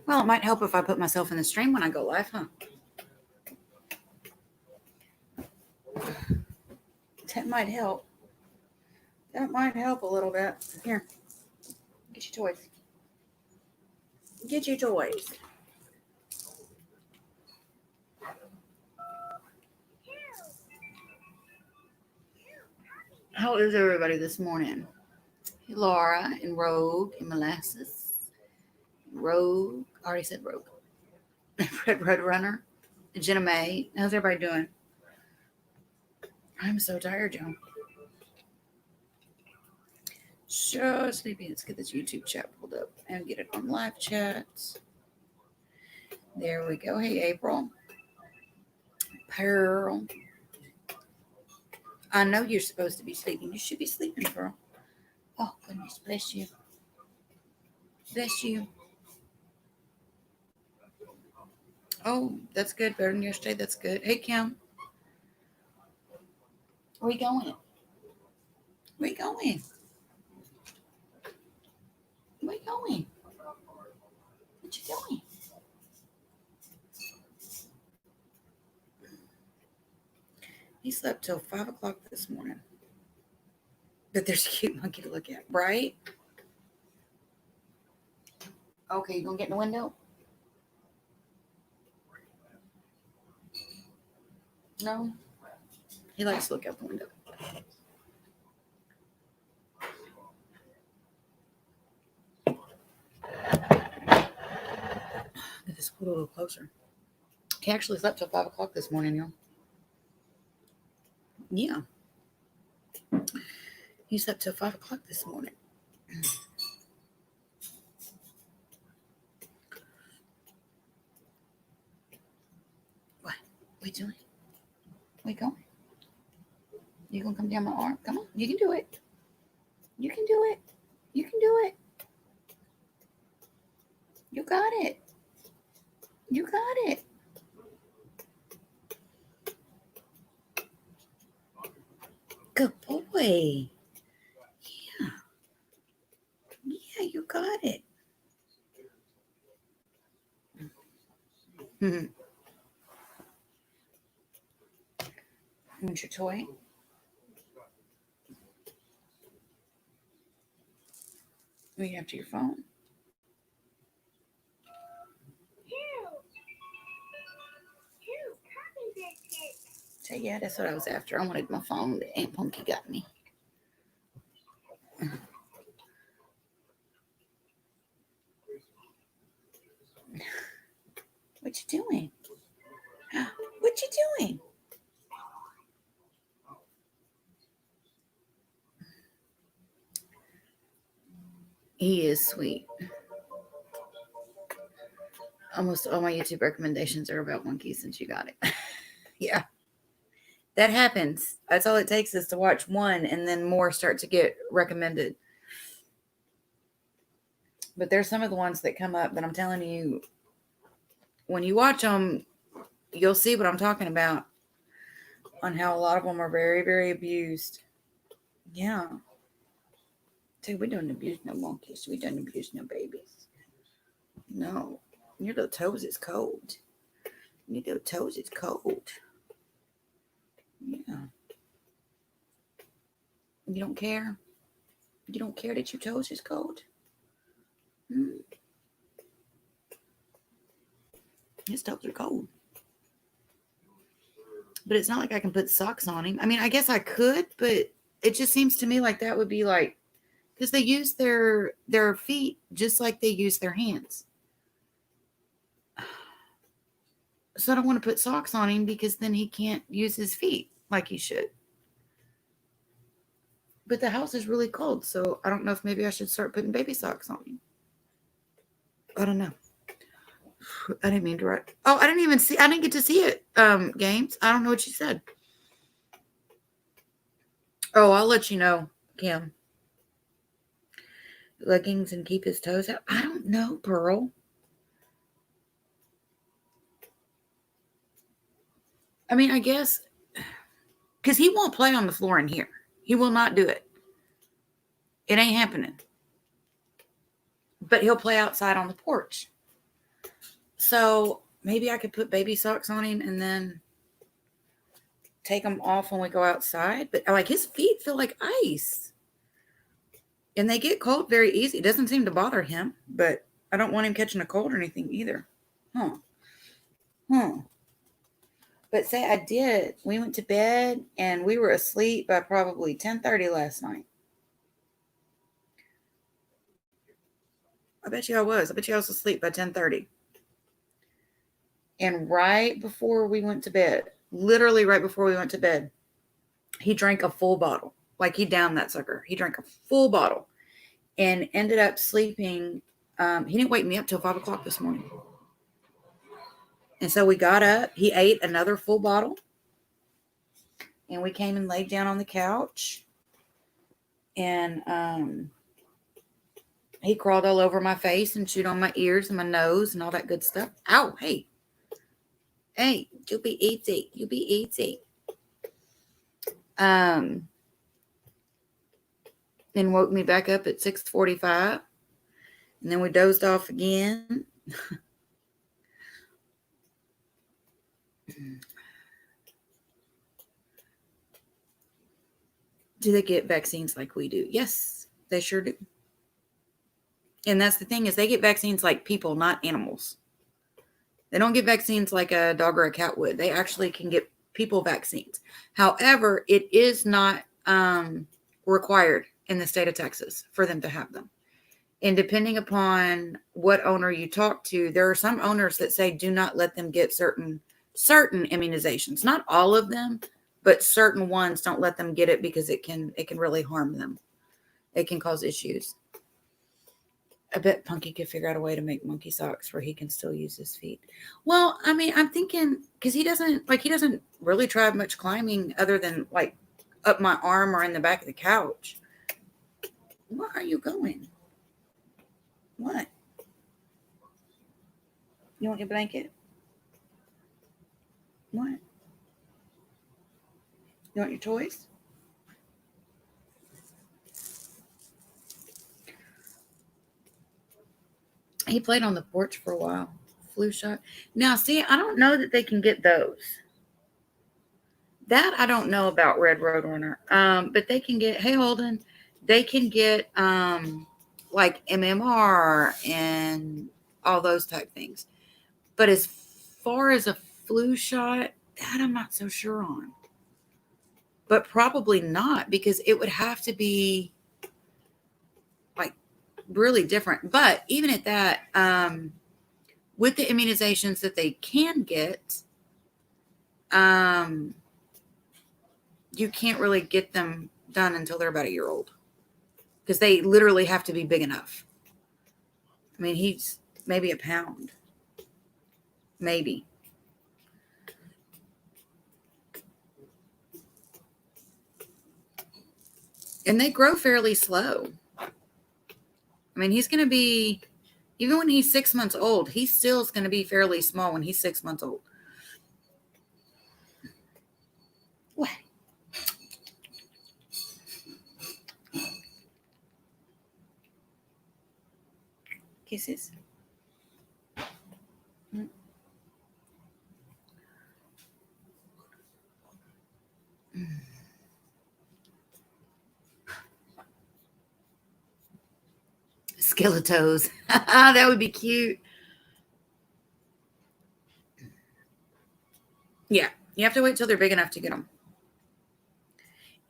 Well, it might help if I put myself in the stream when I go live, huh? That might help. That might help a little bit. Here, get your toys. Get your toys. How is everybody this morning? Hey, Laura and Rogue and Molasses. Rogue. I already said Rogue. Red Runner. Jenna May. How's everybody doing? I'm so tired, y'all. So sleepy. Let's get this YouTube chat pulled up and get it on live chats. There we go. Hey, April. Pearl. I know you're supposed to be sleeping. You should be sleeping, girl. Oh, goodness. Bless you. Bless you. Oh, that's good. Better than yesterday. That's good. Hey, Kim. Where we going? Where we going? Where you going? What you doing? He slept till 5 o'clock this morning. But there's a cute monkey to look at, right? Okay, you gonna get in the window? No? He likes to look out the window. Get this put a little closer. He actually slept till 5 o'clock this morning, y'all. Yeah. He slept till 5 o'clock this morning. What? What you doing? Where you going? You gonna come down my arm? Come on, you can do it. You can do it. You can do it. You got it. You got it. Good boy. Yeah. Yeah, you got it. Mm-hmm. Want your toy? Read after your phone. So yeah, that's what I was after. I wanted my phone that Aunt Punky got me. What you doing? What you doing? He is sweet. Almost all my YouTube recommendations are about monkeys since you got it. Yeah. That happens. That's all it takes is to watch one and then more start to get recommended. But there's some of the ones that come up that I'm telling you, when you watch them, you'll see what I'm talking about on how a lot of them are very, very abused. Yeah. Dude, we don't abuse no monkeys. We don't abuse no babies. No. Your little toes is cold. Your little toes is cold. Yeah. You don't care? You don't care that your toes is cold? His toes are cold. But it's not like I can put socks on him. I mean, I guess I could, but it just seems to me like that would be like, because they use their feet just like they use their hands. So I don't want to put socks on him because then he can't use his feet like he should. But the house is really cold, so I don't know if maybe I should start putting baby socks on him. I don't know. I didn't mean to write. Oh, I didn't get to see it, Games. I don't know what you said. Oh, I'll let you know, Kim. Leggings and keep his toes out. I don't know, Pearl. I mean, I guess because he won't play on the floor in here. He will not do it. It ain't happening. But he'll play outside on the porch. So maybe I could put baby socks on him and then take them off when we go outside. But like his feet feel like ice. And they get cold very easy. It doesn't seem to bother him, but I don't want him catching a cold or anything either. Huh. But say I did. We went to bed and we were asleep by probably 10:30 last night. I bet you I was. I bet you I was asleep by 10:30. And right before we went to bed, literally right before we went to bed, he drank a full bottle. Like he downed that sucker. He drank a full bottle and ended up sleeping. He didn't wake me up till 5 o'clock this morning. And so we got up. He ate another full bottle. And we came and laid down on the couch. And he crawled all over my face and chewed on my ears and my nose and all that good stuff. Ow, hey. Hey, you be easy. You be easy. And woke me back up at 6:45. And then we dozed off again. Do they get vaccines like we do? Yes, they sure do. And that's the thing is they get vaccines like people, not animals. They don't get vaccines like a dog or a cat would. They actually can get people vaccines. However, it is not required in the state of Texas for them to have them. And depending upon what owner you talk to, there are some owners that say do not let them get certain immunizations. Not all of them, but certain ones don't let them get it because it can really harm them. It can cause issues. I bet Punky could figure out a way to make monkey socks where he can still use his feet. Well, I mean, I'm thinking because he doesn't really try much climbing other than like up my arm or in the back of the couch. Where are you going? What? You want your blanket? What? You want your toys? He played on the porch for a while. Flu shot. Now, see, I don't know that they can get those. That I don't know about Red Roadrunner. But they can get, hey, Holden, they can get like MMR and all those type things. But as far as a flu shot, that I'm not so sure on. But probably not because it would have to be like really different. But even at that, with the immunizations that they can get, you can't really get them done until they're about a year old because they literally have to be big enough. I mean, he's maybe a pound. Maybe. And they grow fairly slow. I mean, he's going to be, even when he's 6 months old, he still is going to be fairly small when he's 6 months old. What? Kisses. Skeletos. That would be cute. Yeah, you have to wait till they're big enough to get them.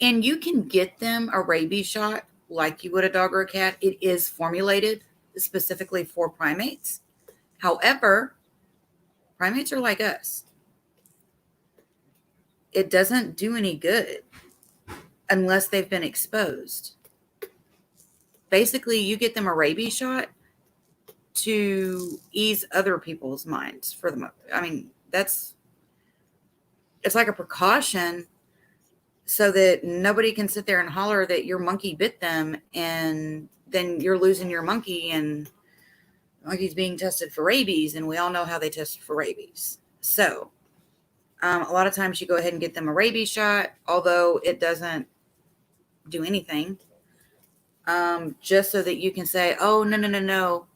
And you can get them a rabies shot like you would a dog or a cat. It is formulated specifically for primates. However, primates are like us. It doesn't do any good unless they've been exposed. Basically, you get them a rabies shot to ease other people's minds for the I mean, it's like a precaution so that nobody can sit there and holler that your monkey bit them and then you're losing your monkey and the monkey's being tested for rabies, and we all know how they test for rabies. So a lot of times you go ahead and get them a rabies shot, although it doesn't do anything, just so that you can say, oh, no,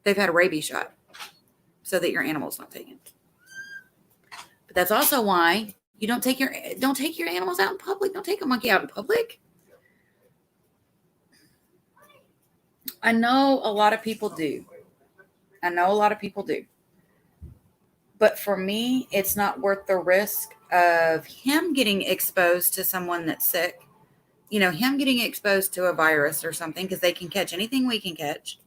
they've had a rabies shot. so that your animal's not taken. But that's also why you don't take your animals out in public. Don't take a monkey out in public. I know a lot of people do. But for me, it's not worth the risk of him getting exposed to someone that's sick. Him getting exposed to a virus or something, because they can catch anything we can catch.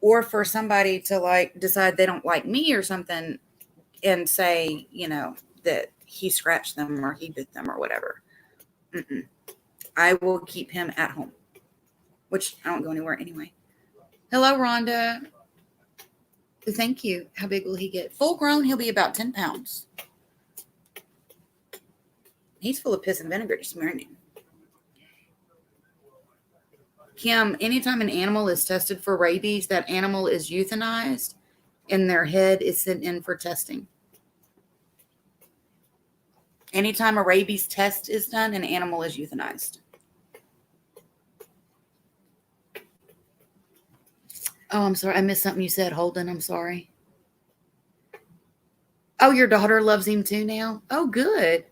Or for somebody to decide they don't like me or something and say, that he scratched them or he bit them or whatever. I will keep him at home, which I don't go anywhere anyway. Hello, Rhonda. Thank you. How big will he get? Full grown, he'll be about 10 pounds. He's full of piss and vinegar this morning. Kim, anytime an animal is tested for rabies, that animal is euthanized and their head is sent in for testing. Anytime a rabies test is done, an animal is euthanized. Oh, I'm sorry. I missed something you said, Holden. I'm sorry. Oh, your daughter loves him too now? Oh, good.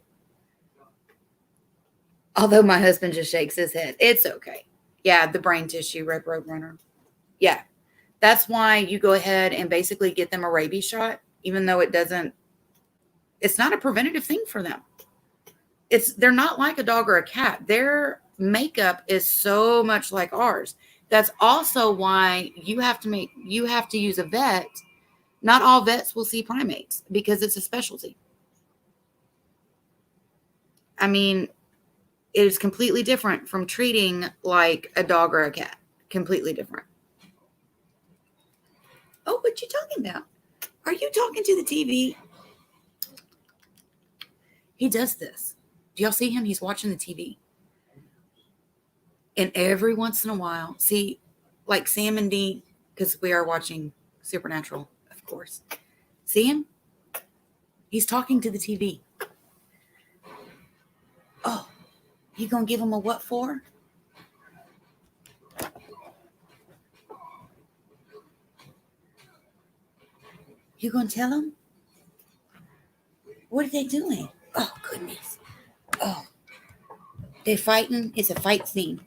Although my husband just shakes his head. It's okay. Yeah, the brain tissue, Red Roadrunner. Yeah. That's why you go ahead and basically get them a rabies shot, even though it's not a preventative thing for them. They're not like a dog or a cat. Their makeup is so much like ours. That's also why you have to use a vet. Not all vets will see primates because it's a specialty. I mean, it is completely different from treating like a dog or a cat. Completely different. Oh, what you talking about? Are you talking to the TV? He does this. Do y'all see him? He's watching the TV. And every once in a while, see, like Sam and Dean, because we are watching Supernatural, of course. See him? He's talking to the TV. Oh, you gonna give him a what for? You gonna tell him? What are they doing? Oh, goodness. Oh, they're fighting. It's a fight scene.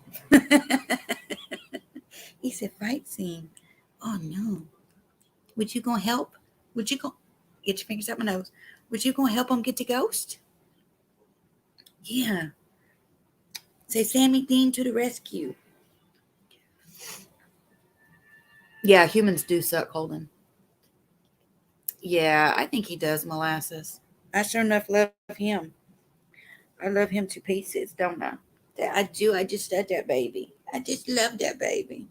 It's a fight scene. Oh, no. Would you gonna help? Would you go get your fingers up my nose? Would you gonna help them get the ghost? Yeah. Say Sammy Dean to the rescue. Yeah, humans do suck, Holden. Yeah, I think he does, Molasses. I sure enough love him. I love him to pieces, don't I? I do. I just love that baby. I just love that baby.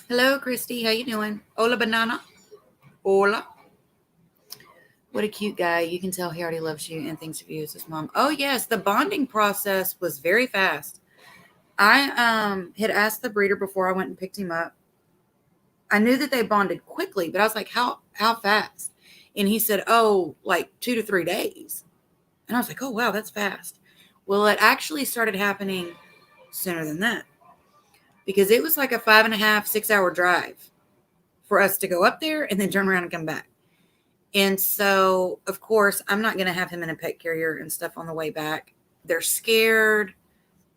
Hello, Christy. How you doing? Hola, banana. Hola. What a cute guy. You can tell he already loves you and thinks of you as his mom. Oh, yes. The bonding process was very fast. I had asked the breeder before I went and picked him up. I knew that they bonded quickly, but I was like, how fast? And he said, oh, like 2 to 3 days. And I was like, oh, wow, that's fast. Well, it actually started happening sooner than that, because it was like a 5.5, 6 hour drive for us to go up there and then turn around and come back. And so, of course, I'm not going to have him in a pet carrier and stuff on the way back. They're scared.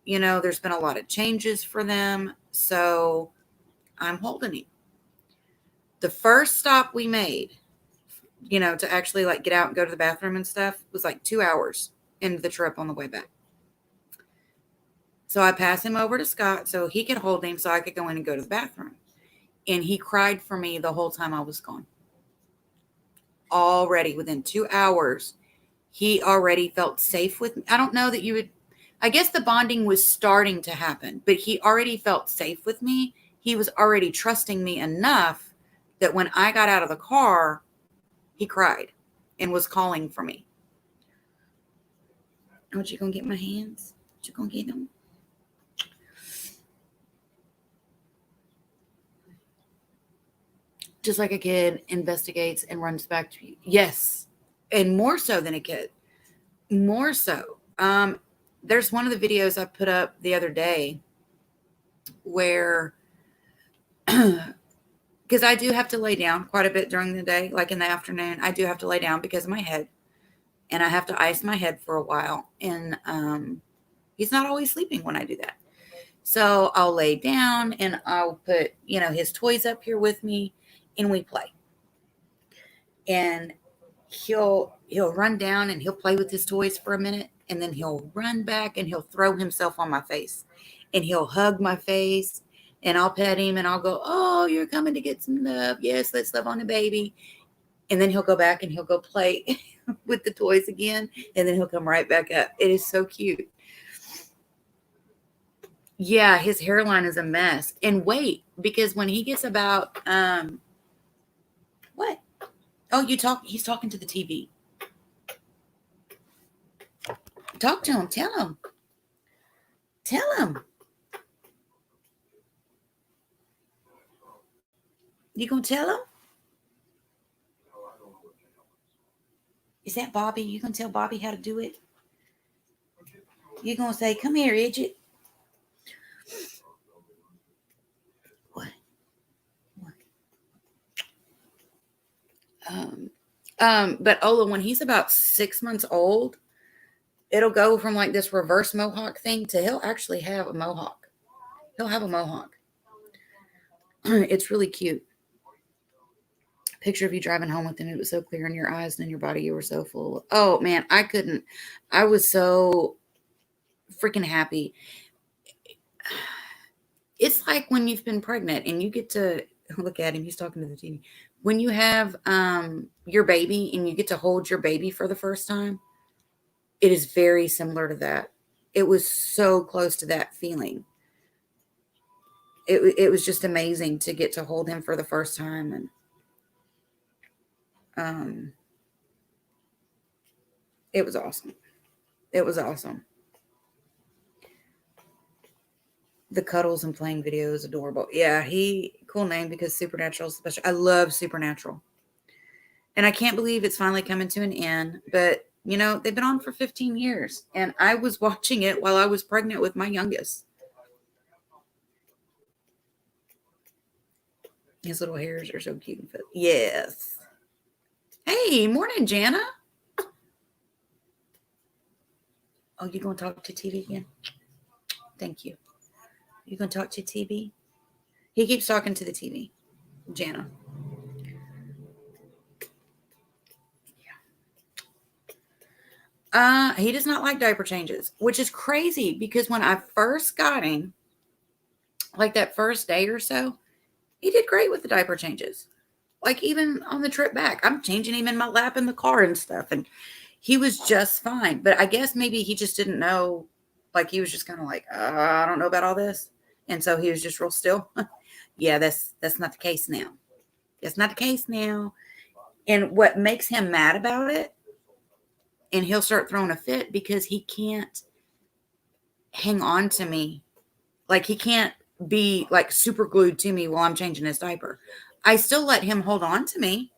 There's been a lot of changes for them. So I'm holding him. The first stop we made, to actually get out and go to the bathroom and stuff, was like 2 hours into the trip on the way back. So I passed him over to Scott so he could hold him so I could go in and go to the bathroom. And he cried for me the whole time I was gone. Already within 2 hours, he already felt safe with me. I don't know that you would, I guess the bonding was starting to happen, but he already felt safe with me. He was already trusting me enough that when I got out of the car, he cried and was calling for me. Oh, you gonna get my hands? You gonna get them? Just like a kid investigates and runs back to you. Yes. And more so than a kid. More so. There's one of the videos I put up the other day where, because I do have to lay down quite a bit during the day, like in the afternoon, I do have to lay down because of my head, and I have to ice my head for a while. And he's not always sleeping when I do that. So I'll lay down and I'll put, his toys up here with me, and we play. And he'll run down and he'll play with his toys for a minute, and then he'll run back and he'll throw himself on my face, and he'll hug my face, and I'll pet him and I'll go, "Oh, you're coming to get some love. Yes, let's love on the baby." And then he'll go back and he'll go play with the toys again, and then he'll come right back up. It is so cute. Yeah, his hairline is a mess. And wait, because when he gets about what? Oh, he's talking to the TV. Talk to him. Tell him. Tell him. You gonna tell him? Is that Bobby? You gonna tell Bobby how to do it? You gonna say, "Come here, Idget." What? But Ola, when he's about 6 months old, it'll go from like this reverse mohawk thing to he'll actually have a mohawk. He'll have a mohawk. It's really cute. Picture of you driving home with him. It was so clear in your eyes and in your body. You were so full. Oh man, I was so freaking happy. It's like when you've been pregnant and you get to look at him. He's talking to the TV. When you have your baby and you get to hold your baby for the first time, it is very similar to that. It was so close to that feeling. It was just amazing to get to hold him for the first time. And it was awesome. It was awesome. The cuddles and playing video is adorable. Yeah, cool name because Supernatural is special. I love Supernatural. And I can't believe it's finally coming to an end. But, they've been on for 15 years. And I was watching it while I was pregnant with my youngest. His little hairs are so cute and fit. Yes. Hey, morning, Jana. Oh, you going to talk to TV again? Thank you. You going to talk to TV? He keeps talking to the TV. Jana. He does not like diaper changes, which is crazy because when I first got him, like that first day or so, he did great with the diaper changes. Like even on the trip back, I'm changing him in my lap in the car and stuff, and he was just fine. But I guess maybe he just didn't know, like he was just kind of like, I don't know about all this. And so he was just real still. Yeah, that's not the case now. That's not the case now. And what makes him mad about it, and he'll start throwing a fit because he can't hang on to me. Like he can't be like super glued to me while I'm changing his diaper. I still let him hold on to me.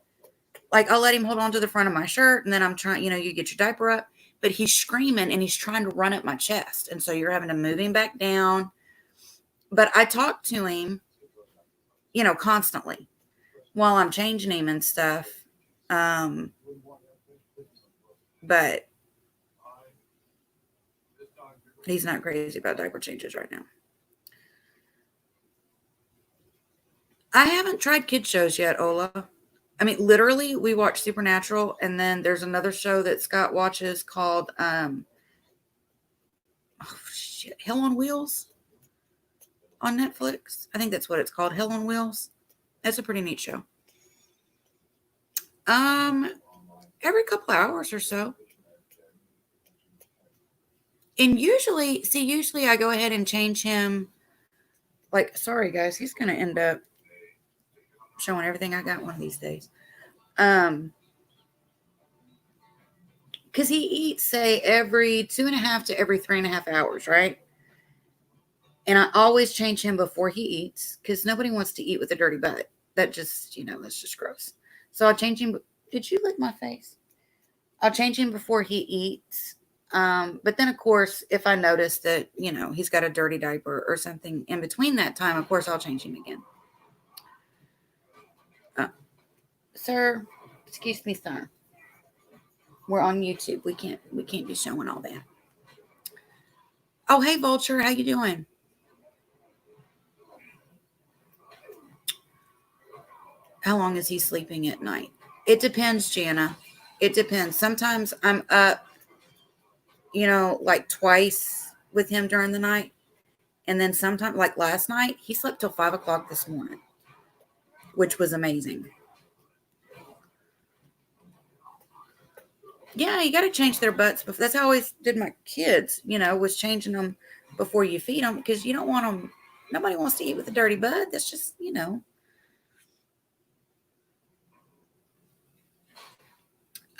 Like I'll let him hold on to the front of my shirt, and then I'm trying, you get your diaper up, but he's screaming and he's trying to run up my chest. And so you're having to move him back down. But I talk to him, constantly while I'm changing him and stuff. But he's not crazy about diaper changes right now. I haven't tried kid shows yet, Ola. I mean, literally, we watch Supernatural, and then there's another show that Scott watches called Hell on Wheels on Netflix. I think that's what it's called, Hell on Wheels. That's a pretty neat show. Every couple hours or so. And usually I go ahead and change him. Like, sorry guys, he's gonna end up showing everything I got one of these days. Because he eats, say, every 2.5 to every 3.5 hours, right? And I always change him before he eats because nobody wants to eat with a dirty butt. That just, that's just gross. So I'll change him. Did you lick my face? I'll change him before he eats. But then, of course, if I notice that, he's got a dirty diaper or something in between that time, of course, I'll change him again. Sir, excuse me, sir. We're on YouTube. We can't be showing all that. Oh, hey, Vulture. How you doing? How long is he sleeping at night? It depends, Jana. It depends. Sometimes I'm up, like twice with him during the night. And then sometimes, like last night, he slept till 5 o'clock this morning, which was amazing. Yeah, you got to change their butts. But that's how I always did my kids, was changing them before you feed them, because you don't want them. Nobody wants to eat with a dirty butt. That's just,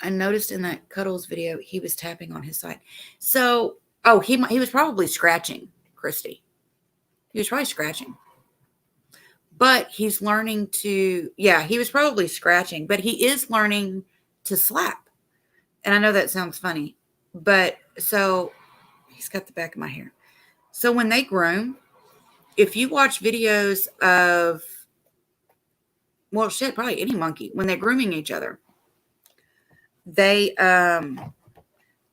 I noticed in that Cuddles video, he was tapping on his side. So, he was probably scratching, Christy. He was probably scratching. But he's learning to, he was probably scratching, but he is learning to slap. And I know that sounds funny, but so he's got the back of my hair. So when they groom, if you watch videos of, probably any monkey, when they're grooming each other, they'll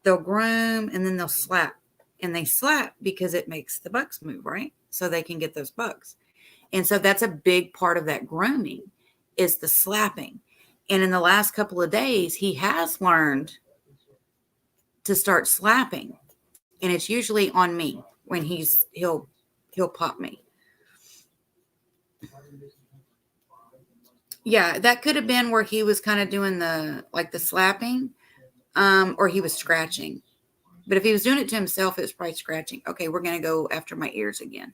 groom and then they'll slap. And they slap because it makes the bugs move, right? So they can get those bugs. And so that's a big part of that grooming, is the slapping. And in the last couple of days, he has learned to start slapping. And it's usually on me when he'll pop me. Yeah, that could have been where he was kind of doing the slapping, or he was scratching. But if he was doing it to himself, it was probably scratching. Okay, we're going to go after my ears again.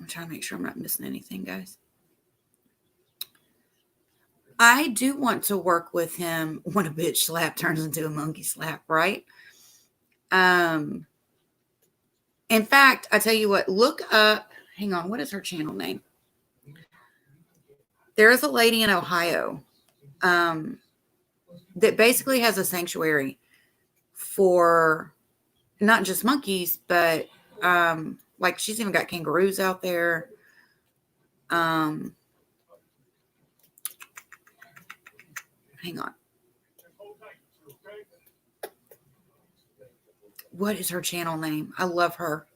I'm trying to make sure I'm not missing anything, guys. I do want to work with him when a bitch slap turns into a monkey slap, right? In fact, I tell you what, look up, hang on, what is her channel name? There is a lady in Ohio that basically has a sanctuary for not just monkeys, but like she's even got kangaroos out there. Hang on. What is her channel name? I love her.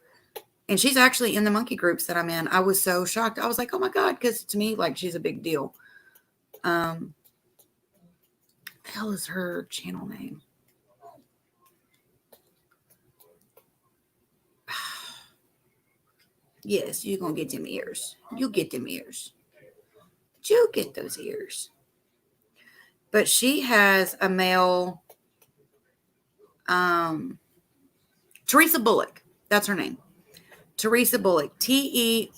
And she's actually in the monkey groups that I'm in. I was so shocked. I was like, oh my God, because to me, like, she's a big deal. What the hell is her channel name? Yes, you're going to get them ears. You get them ears. You get those ears. But she has a male, Teresa Bullock. That's her name. Teresa Bullock. TERESABULLOK.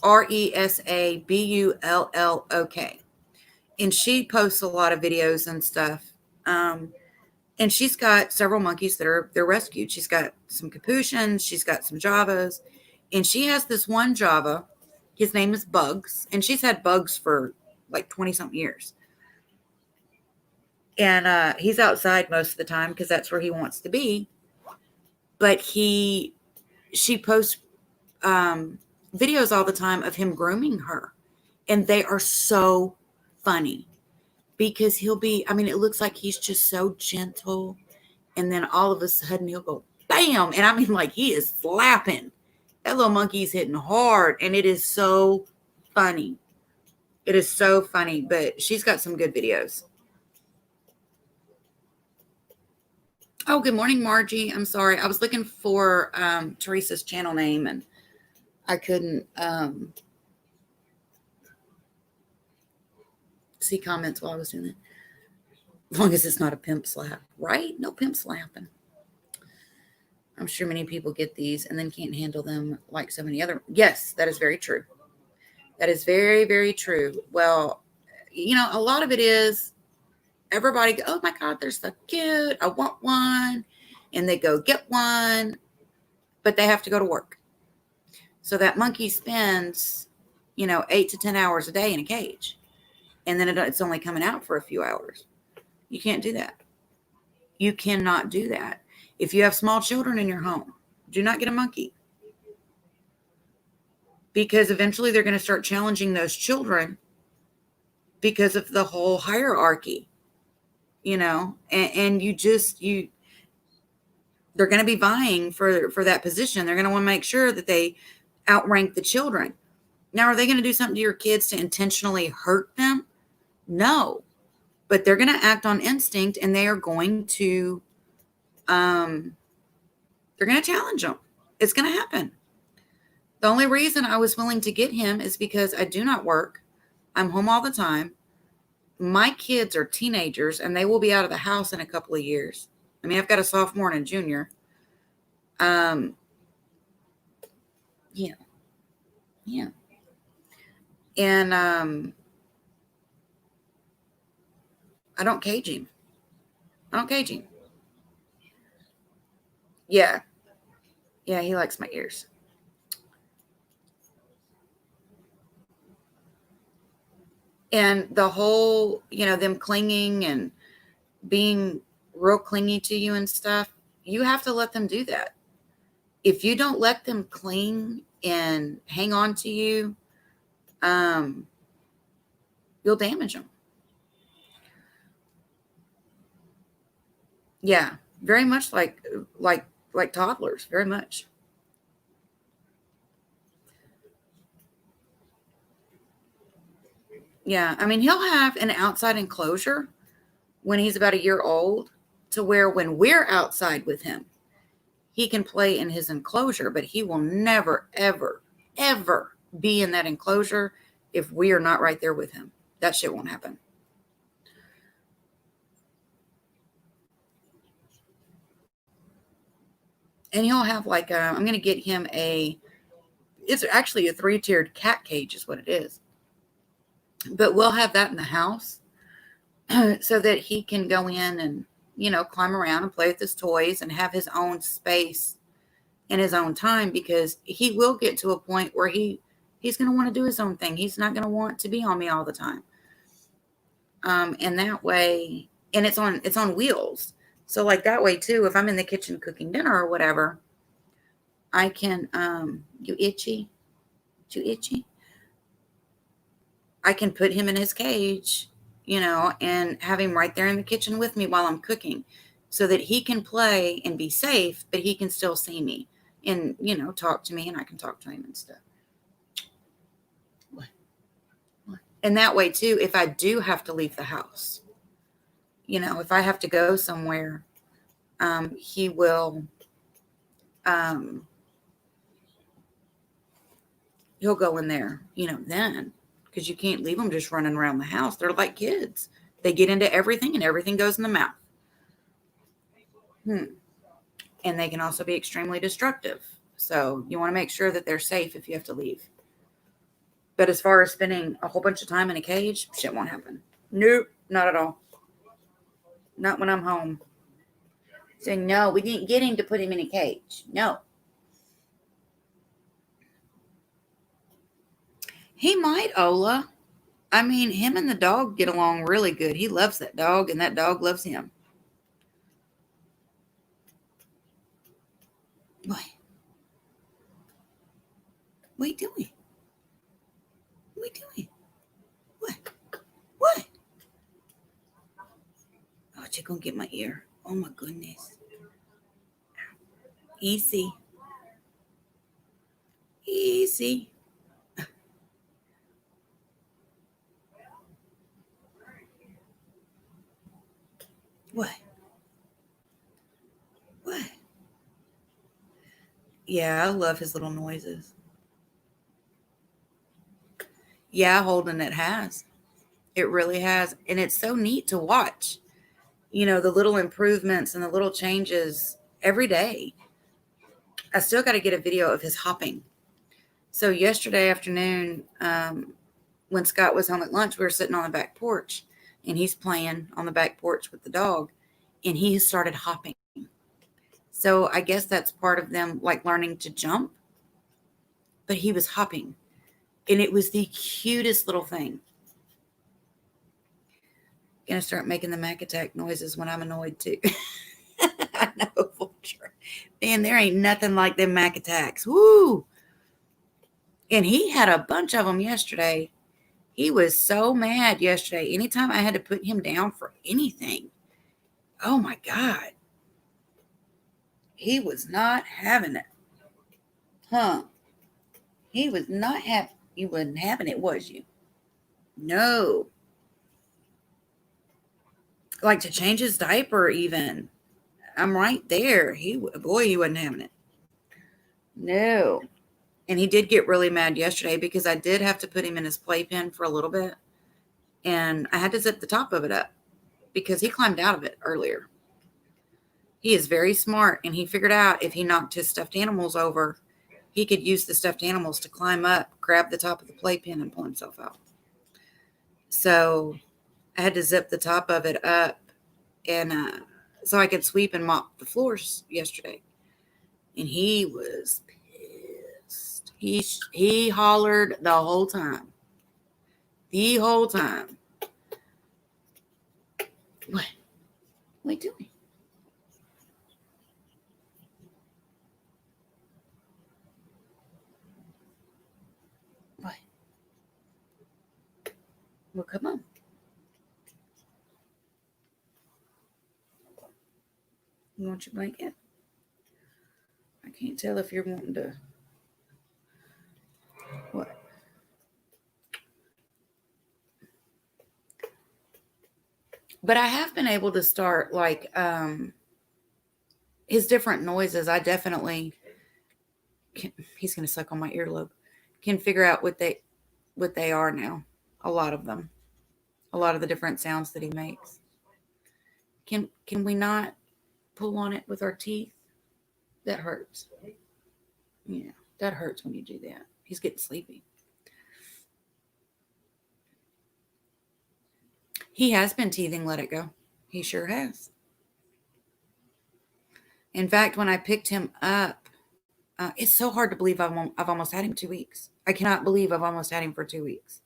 And she posts a lot of videos and stuff. And she's got several monkeys they're rescued. She's got some capuchins. She's got some Javas. And she has this one Java. His name is Bugs. And she's had Bugs for like 20-something years. And he's outside most of the time because that's where he wants to be. But she posts videos all the time of him grooming her. And they are so funny. Because he'll be, it looks like he's just so gentle. And then all of a sudden he'll go, bam. And like he is slapping. That little monkey's hitting hard. And it is so funny. It is so funny. But she's got some good videos. Oh, good morning, Margie. I'm sorry. I was looking for Teresa's channel name and I couldn't see comments while I was doing it. As long as it's not a pimp slap, right? No pimp slapping. I'm sure many people get these and then can't handle them like so many other. Yes, that is very true. That is very, very true. Well, a lot of it is everybody, oh my God, they're so cute. I want one. And they go get one, but they have to go to work. So that monkey spends, 8 to 10 hours a day in a cage. and then it's only coming out for a few hours. You can't do that. You cannot do that. If you have small children in your home, do not get a monkey, because eventually they're going to start challenging those children because of the whole hierarchy, and they're going to be vying for that position. They're going to want to make sure that they outrank the children. Now, are they going to do something to your kids to intentionally hurt them? No, but they're going to act on instinct, and they are going to, they're going to challenge them. It's going to happen. The only reason I was willing to get him is because I do not work. I'm home all the time. My kids are teenagers, and they will be out of the house in a couple of years. I mean, I've got a sophomore and a junior. Yeah. And I don't cage him. Yeah. Yeah, he likes my ears. And the whole, them clinging and being real clingy to you and stuff, you have to let them do that. If you don't let them cling and hang on to you, you'll damage them. Yeah, very much like toddlers, very much. Yeah, I mean, he'll have an outside enclosure when he's about a year old, to where when we're outside with him, he can play in his enclosure, but he will never, ever, ever be in that enclosure if we are not right there with him. That shit won't happen. And he'll have I'm going to get him it's actually a 3-tiered cat cage is what it is. But we'll have that in the house so that he can go in and, climb around and play with his toys and have his own space in his own time, because he will get to a point where he's going to want to do his own thing. He's not going to want to be on me all the time. And that way, and it's on wheels. So that way too, if I'm in the kitchen cooking dinner or whatever, I can, you itchy? I can put him in his cage, and have him right there in the kitchen with me while I'm cooking, so that he can play and be safe, but he can still see me and, talk to me, and I can talk to him and stuff. What? And that way too, if I do have to leave the house, if I have to go somewhere, he will, he'll go in there, then, because you can't leave them just running around the house. They're like kids. They get into everything, and everything goes in the mouth. And they can also be extremely destructive. So you want to make sure that they're safe if you have to leave. But as far as spending a whole bunch of time in a cage, shit won't happen. Nope, not at all. Not when I'm home. Saying, no, we didn't get him to put him in a cage. No. He might, Ola. I mean, him and the dog get along really good. He loves that dog, and that dog loves him. What? What are you doing? What are you doing? What? Oh, you're going to get my ear. Oh, my goodness. Easy. What? Yeah, I love his little noises. Yeah, Holden, it has. It really has. And it's so neat to watch, the little improvements and the little changes every day. I still got to get a video of his hopping. So yesterday afternoon, when Scott was home at lunch, we were sitting on the back porch, and he's playing on the back porch with the dog, and he started hopping. So I guess that's part of them learning to jump, but he was hopping, and it was the cutest little thing. Gonna start making the Mac attack noises when I'm annoyed too. I know for sure. Man, there ain't nothing like them Mac attacks. Woo! And he had a bunch of them yesterday. He was so mad yesterday. Anytime I had to put him down for anything, oh my God. He was not having it. Huh. He was not having, you wasn't having it, was you? No. Like to change his diaper even. I'm right there. Boy, he wasn't having it. No. And he did get really mad yesterday because I did have to put him in his playpen for a little bit. And I had to zip the top of it up because he climbed out of it earlier. He is very smart, and he figured out if he knocked his stuffed animals over, he could use the stuffed animals to climb up, grab the top of the playpen, and pull himself out. So I had to zip the top of it up, and so I could sweep and mop the floors yesterday. And he was pissed. He hollered the whole time. The whole time. What? What are you doing? What? Well, come on. You want your blanket? I can't tell if you're wanting to. What? But I have been able to start like his different noises. I definitely can, he's going to suck on my earlobe. Can figure out what they are now. A lot of them. A lot of the different sounds that he makes. Can we not pull on it with our teeth? That hurts. Yeah, that hurts when you do that. He's getting sleepy. He has been teething, let it go. He sure has. In fact, when I picked him up, it's so hard to believe I've almost had him 2 weeks. I cannot believe I've almost had him for 2 weeks.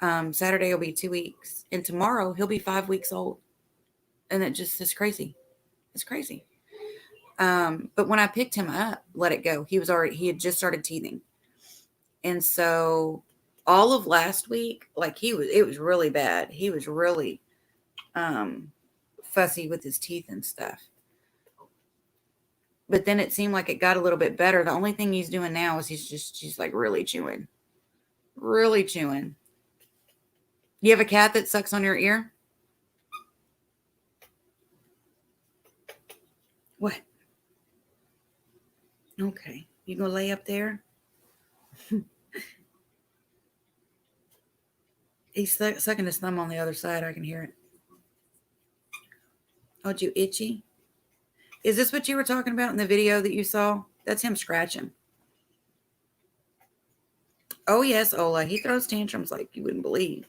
Saturday will be 2 weeks, and tomorrow he'll be 5 weeks old, and it just is crazy. It's crazy. But when I picked him up, let it go. He had just started teething, and so all of last week, like it was really bad. He was really fussy with his teeth and stuff. But then it seemed like it got a little bit better. The only thing he's doing now is he's like really chewing. Really chewing. You have a cat that sucks on your ear? What? Okay. You gonna lay up there? He's sucking his thumb on the other side. I can hear it. Oh, you itchy? Is this what you were talking about in the video that you saw? That's him scratching. Oh, yes, Ola. He throws tantrums like you wouldn't believe.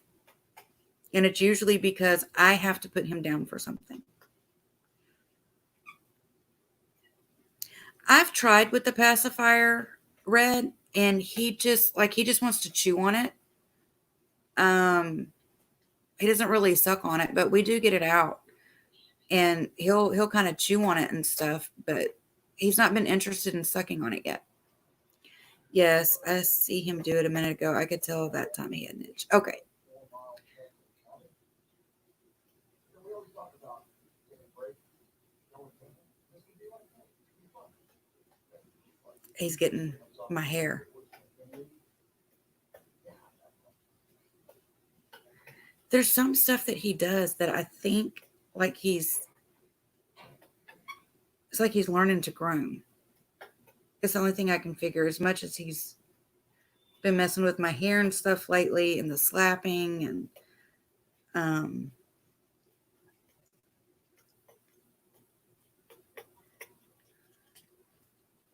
And it's usually because I have to put him down for something. I've tried with the pacifier, Red, and he just wants to chew on it. He doesn't really suck on it, but we do get it out. And he'll kind of chew on it and stuff, but he's not been interested in sucking on it yet. Yes, I see him do it a minute ago. I could tell that time he had an itch. Okay. He's getting my hair. There's some stuff that he does that I think like it's like he's learning to groom. It's the only thing I can figure, as much as he's been messing with my hair and stuff lately and the slapping and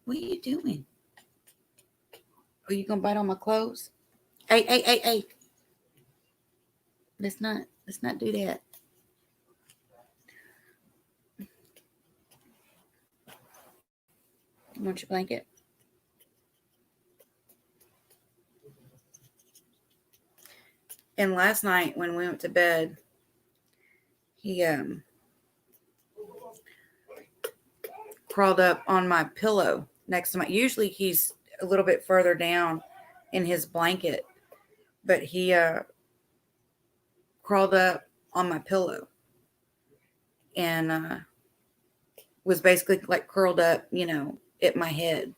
what are you doing? Are you gonna bite on my clothes? Hey. Let's not do that. You want your blanket? And last night when we went to bed, he crawled up on my pillow next to my, usually he's a little bit further down in his blanket, but he crawled up on my pillow and was basically like curled up, at my head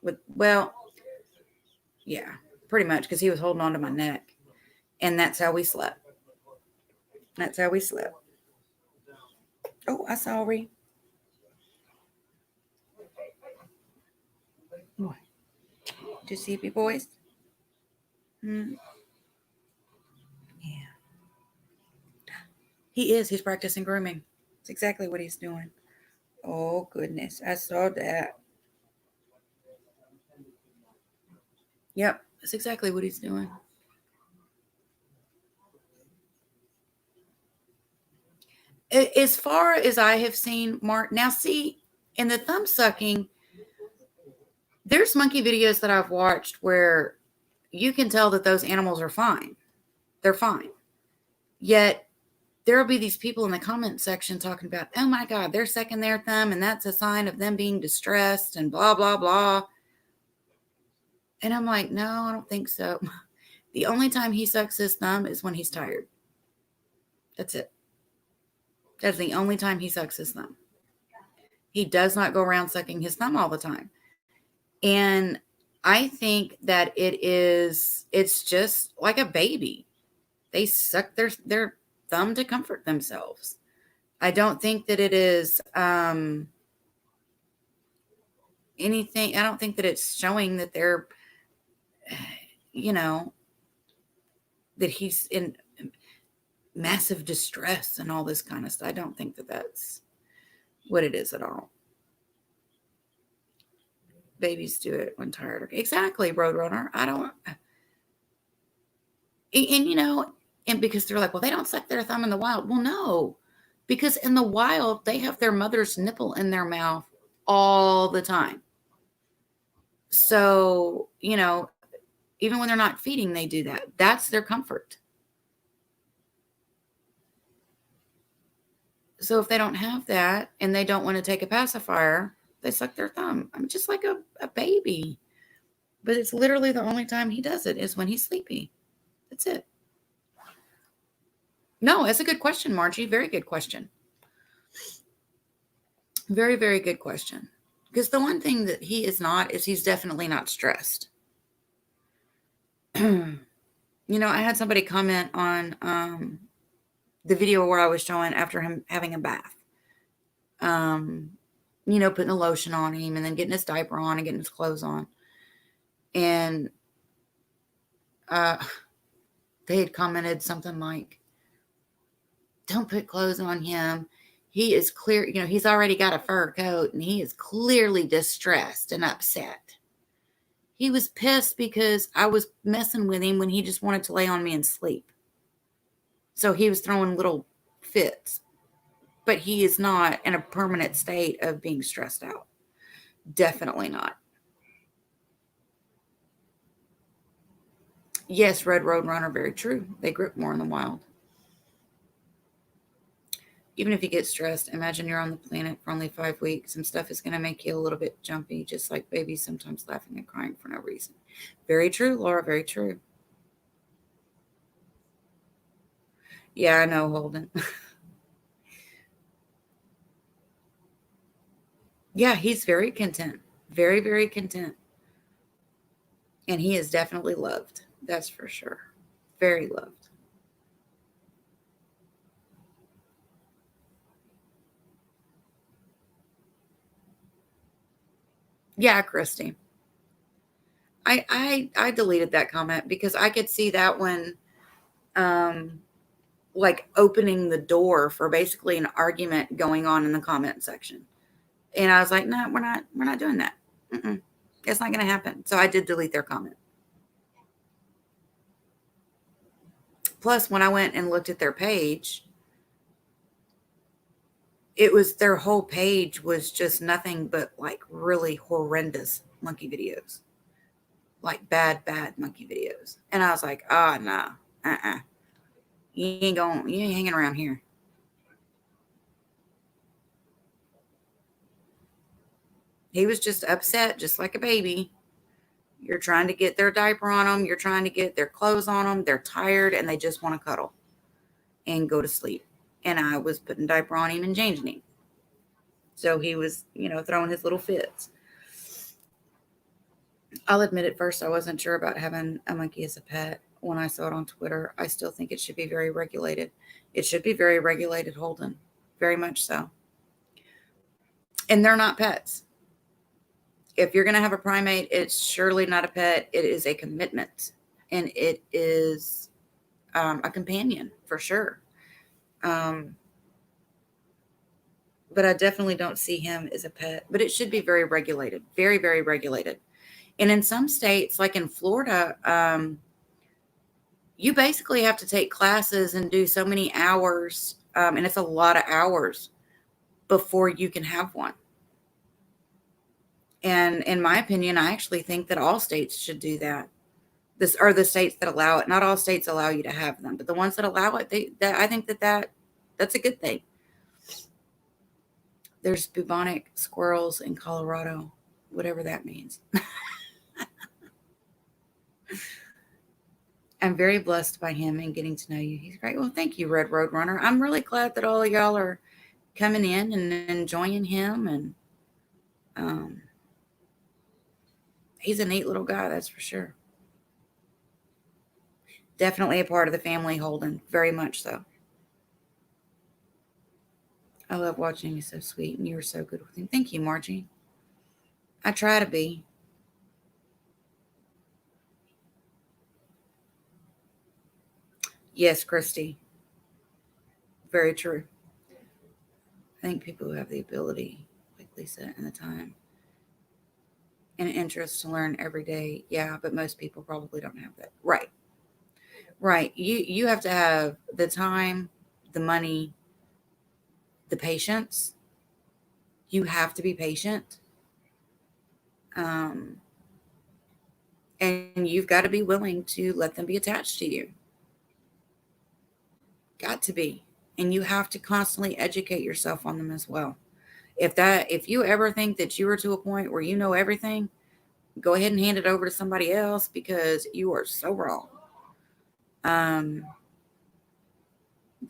with, well, yeah, pretty much, because he was holding on to my neck. And that's how we slept. That's how we slept. Oh, I'm sorry. What? Do you see me, boys? Yeah. He is. He's practicing grooming. That's exactly what he's doing. Oh, goodness. I saw that. Yep. That's exactly what he's doing. As far as I have seen, Mark, now see, in the thumb sucking, there's monkey videos that I've watched where you can tell that those animals are fine. They're fine. Yet there will be these people in the comment section talking about, oh my God, they're sucking their thumb and that's a sign of them being distressed and blah, blah, blah. And I'm like, no, I don't think so. The only time he sucks his thumb is when he's tired. That's it. That's the only time he sucks his thumb. He does not go around sucking his thumb all the time. And I think that it's just like a baby. They suck their thumb to comfort themselves. I don't think that it is anything. I don't think that it's showing that they're, that he's in massive distress and all this kind of stuff. I don't think that that's what it is at all. Babies do it when tired. Exactly, Roadrunner. I don't. And because they're like, well, they don't suck their thumb in the wild. Well, no, because in the wild, they have their mother's nipple in their mouth all the time. So, even when they're not feeding, they do that. That's their comfort. So if they don't have that and they don't want to take a pacifier, they suck their thumb. I'm just like a baby. But it's literally the only time he does it is when he's sleepy. That's it. No, that's a good question, Margie. Very good question. Very, very good question. Because the one thing that he is not is he's definitely not stressed. I had somebody comment on the video where I was showing after him having a bath. Putting the lotion on him and then getting his diaper on and getting his clothes on. And they had commented something like, don't put clothes on him. He is clear, he's already got a fur coat and he is clearly distressed and upset. He was pissed because I was messing with him when he just wanted to lay on me and sleep. So he was throwing little fits. But he is not in a permanent state of being stressed out. Definitely not. Yes, Red Roadrunner, very true. They grip more in the wild. Even if you get stressed, imagine you're on the planet for only 5 weeks. Some stuff is going to make you a little bit jumpy, just like babies sometimes laughing and crying for no reason. Very true, Laura, very true. Yeah, I know, Holden. Yeah, he's very content. Very, very content. And he is definitely loved. That's for sure. Very loved. Yeah, Christy. I deleted that comment because I could see that one like opening the door for basically an argument going on in the comment section. And I was like, no, we're not doing that. It's not going to happen. So I did delete their comment. Plus, when I went and looked at their page, their whole page was just nothing but like really horrendous monkey videos. Like bad monkey videos. And I was like, no, you ain't hanging around here. He was just upset, just like a baby. You're trying to get their diaper on them. You're trying to get their clothes on them. They're tired and they just want to cuddle and go to sleep. And I was putting diaper on him and changing him. So he was, throwing his little fits. I'll admit at first I wasn't sure about having a monkey as a pet. When I saw it on Twitter, I still think it should be very regulated. It should be very regulated, Holden. Very much so. And they're not pets. If you're going to have a primate, it's surely not a pet. It is a commitment. And it is a companion for sure. But I definitely don't see him as a pet. But it should be very regulated. Very, very regulated. And in some states, like in Florida, you basically have to take classes and do so many hours, and it's a lot of hours before you can have one. And in my opinion, I actually think that all states should do that. This are the states that allow it. Not all states allow you to have them, but the ones that allow it, I think that's a good thing. There's bubonic squirrels in Colorado, whatever that means. I'm very blessed by him and getting to know you. He's great. Well, thank you, Red Road Runner. I'm really glad that all of y'all are coming in and enjoying him. And he's a neat little guy, that's for sure. Definitely a part of the family, Holden. Very much so. I love watching. He's so sweet, and you were so good with him. Thank you, Margie. I try to be. Yes, Christy. Very true. I think people who have the ability, like Lisa, and the time and interest to learn every day, yeah, but most people probably don't have that. Right. Right. You have to have the time, the money, the patience. You have to be patient. And you've got to be willing to let them be attached to you. Got to be. And you have to constantly educate yourself on them as well. If you ever think that you are to a point where you know everything, go ahead and hand it over to somebody else, because you are so wrong. The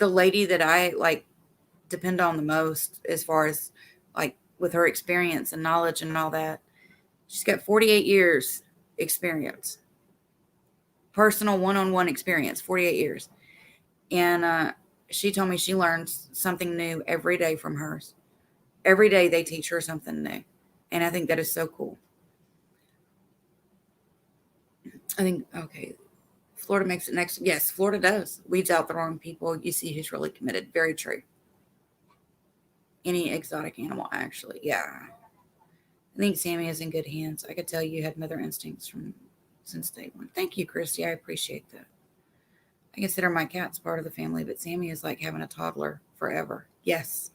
lady that I depend on the most, as far as with her experience and knowledge and all that, she's got 48 years experience, personal one-on-one experience, 48 years. And she told me she learns something new every day from hers. Every day they teach her something new. And I think that is so cool. I think, okay, Florida makes it next. Yes, Florida does. Weeds out the wrong people. You see who's really committed. Very true. Any exotic animal, actually. Yeah. I think Sammy is in good hands. I could tell you had mother instincts since day one. Thank you, Christy. I appreciate that. I consider my cats part of the family, but Sammy is like having a toddler forever. Yes.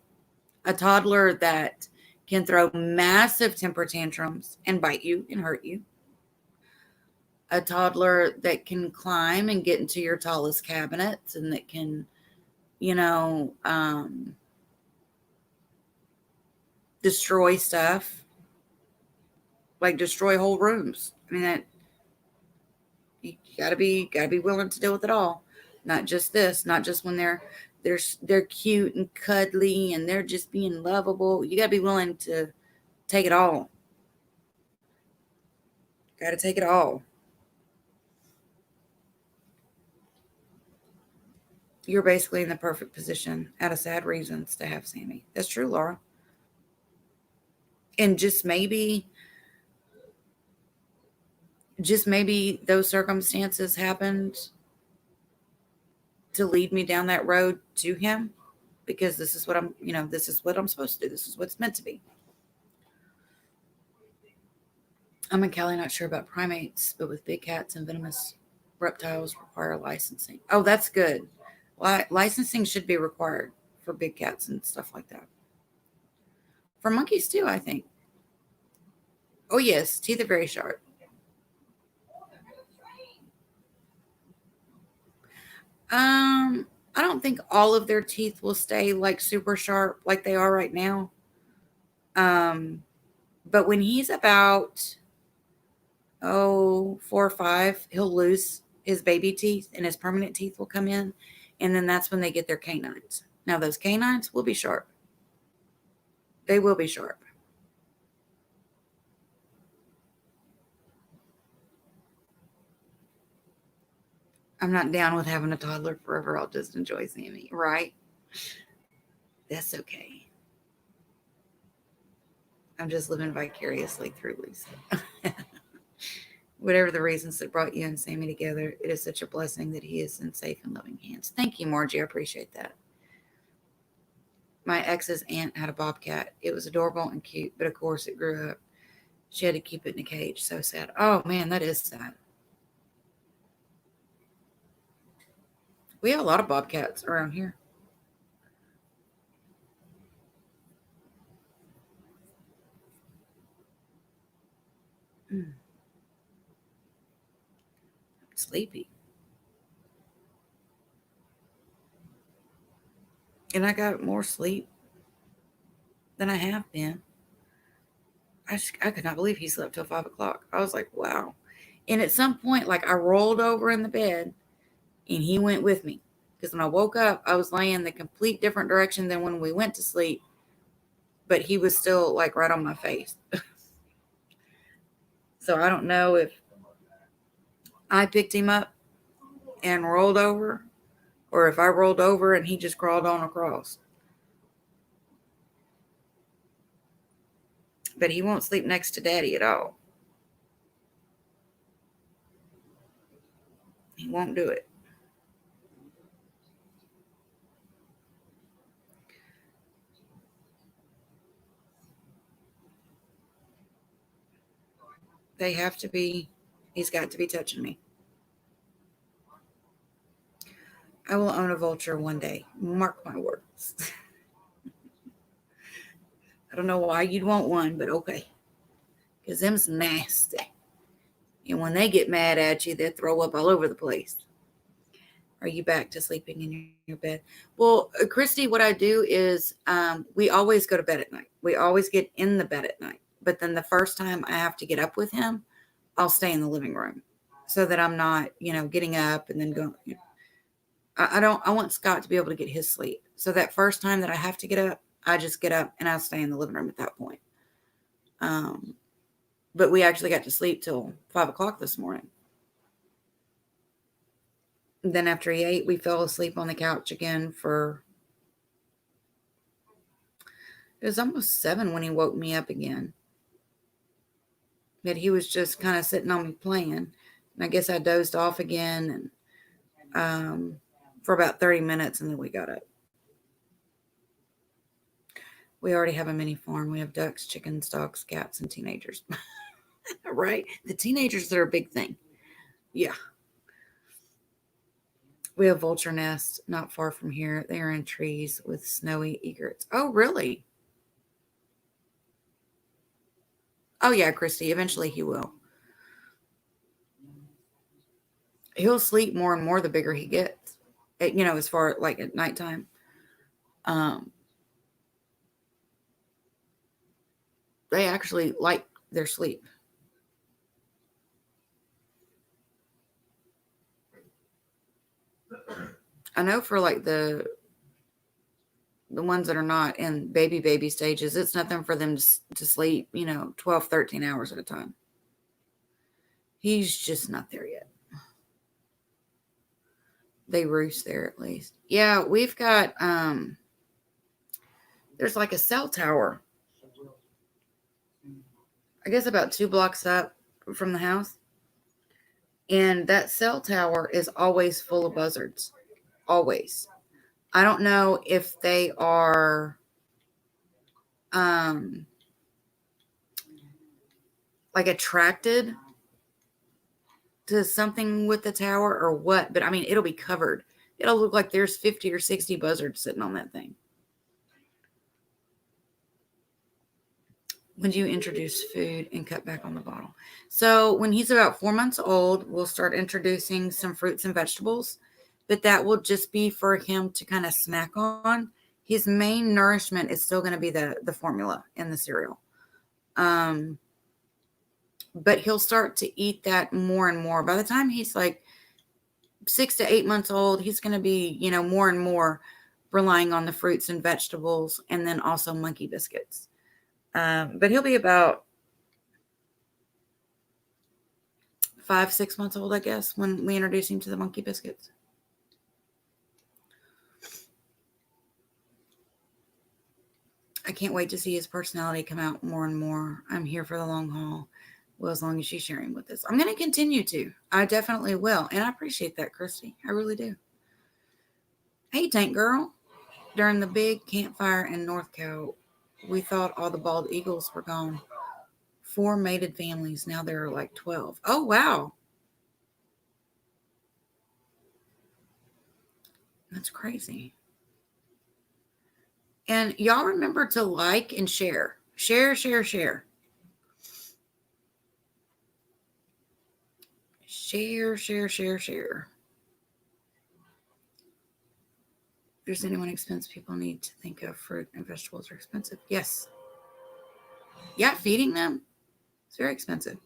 A toddler that can throw massive temper tantrums and bite you and hurt you. A toddler that can climb and get into your tallest cabinets, and that can, destroy stuff, like destroy whole rooms. I mean, that you gotta be willing to deal with it all. Not just this, not just when they're cute and cuddly and they're just being lovable. You gotta be willing to take it all. Gotta take it all. You're basically in the perfect position, out of sad reasons, to have Sammy. That's true, Laura. And just maybe those circumstances happened to lead me down that road to him, because this is what I'm supposed to do. This is what's meant to be. I'm in Cali, not sure about primates, but with big cats and venomous reptiles require licensing. Oh, that's good. Licensing should be required for big cats and stuff like that. For monkeys too, I think. Oh yes, teeth are very sharp. I don't think all of their teeth will stay like super sharp like they are right now. But when he's about 4 or 5, he'll lose his baby teeth and his permanent teeth will come in. And then that's when they get their canines. Now, those canines will be sharp. They will be sharp. I'm not down with having a toddler forever. I'll just enjoy Sammy, right? That's okay. I'm just living vicariously through Lisa. Whatever the reasons that brought you and Sammy together, it is such a blessing that he is in safe and loving hands. Thank you, Margie. I appreciate that. My ex's aunt had a bobcat. It was adorable and cute, but of course it grew up. She had to keep it in a cage. So sad. Oh, man, that is sad. We have a lot of bobcats around here. Mm. Sleepy. And I got more sleep than I have been. I could not believe he slept till 5 o'clock. I was like, wow. And at some point, like I rolled over in the bed and he went with me. Because when I woke up, I was laying the complete different direction than when we went to sleep. But he was still like right on my face. So I don't know if I picked him up and rolled over, or if I rolled over and he just crawled on across. But he won't sleep next to Daddy at all. He won't do it. They have to be, he's got to be touching me. I will own a vulture one day. Mark my words. I don't know why you'd want one, but okay. Because them's nasty. And when they get mad at you, they throw up all over the place. Are you back to sleeping in your bed? Well, Christy, what I do is we always go to bed at night. We always get in the bed at night. But then the first time I have to get up with him, I'll stay in the living room so that I'm not, getting up and then going. I want Scott to be able to get his sleep. So that first time that I have to get up, I just get up and I'll stay in the living room at that point. But we actually got to sleep till 5 o'clock this morning. And then after he ate, we fell asleep on the couch again it was almost 7 when he woke me up again. But he was just kind of sitting on me playing. And I guess I dozed off again and for about 30 minutes, and then we got up. We already have a mini farm. We have ducks, chickens, dogs, cats, and teenagers. Right? The teenagers are a big thing. Yeah. We have vulture nests not far from here. They are in trees with snowy egrets. Oh, really? Oh, yeah, Christy. Eventually he will. He'll sleep more and more the bigger he gets. As far like at nighttime. They actually like their sleep. I know for like the ones that are not in baby stages, it's nothing for them to sleep, 12, 13 hours at a time. He's just not there yet. They roost there at least. Yeah, we've got there's like a cell tower. I guess about 2 blocks up from the house. And that cell tower is always full of buzzards. Always. I don't know if they are like attracted to something with the tower or what, but I mean, it'll be covered. It'll look like there's 50 or 60 buzzards sitting on that thing. When do you introduce food and cut back on the bottle? So when he's about 4 months old, we'll start introducing some fruits and vegetables, but that will just be for him to kind of snack on. His main nourishment is still going to be the formula and the cereal. Um, but he'll start to eat that more and more. By the time he's like 6 to 8 months old, he's going to be, more and more relying on the fruits and vegetables, and then also monkey biscuits. But he'll be about 5, 6 months old, I guess, when we introduce him to the monkey biscuits. I can't wait to see his personality come out more and more. I'm here for the long haul. Well, as long as she's sharing with us, I'm going to continue to. I definitely will. And I appreciate that, Christy. I really do. Hey, Tank Girl. During the big campfire in North Cal, we thought all the bald eagles were gone. 4 mated families. Now there are like 12. Oh, wow. That's crazy. And y'all remember to like and share. Share, share, share. Share, share, share, share. If there's anyone expensive, people need to think of fruit and vegetables are expensive. Yes. Yeah, feeding them. It's very expensive.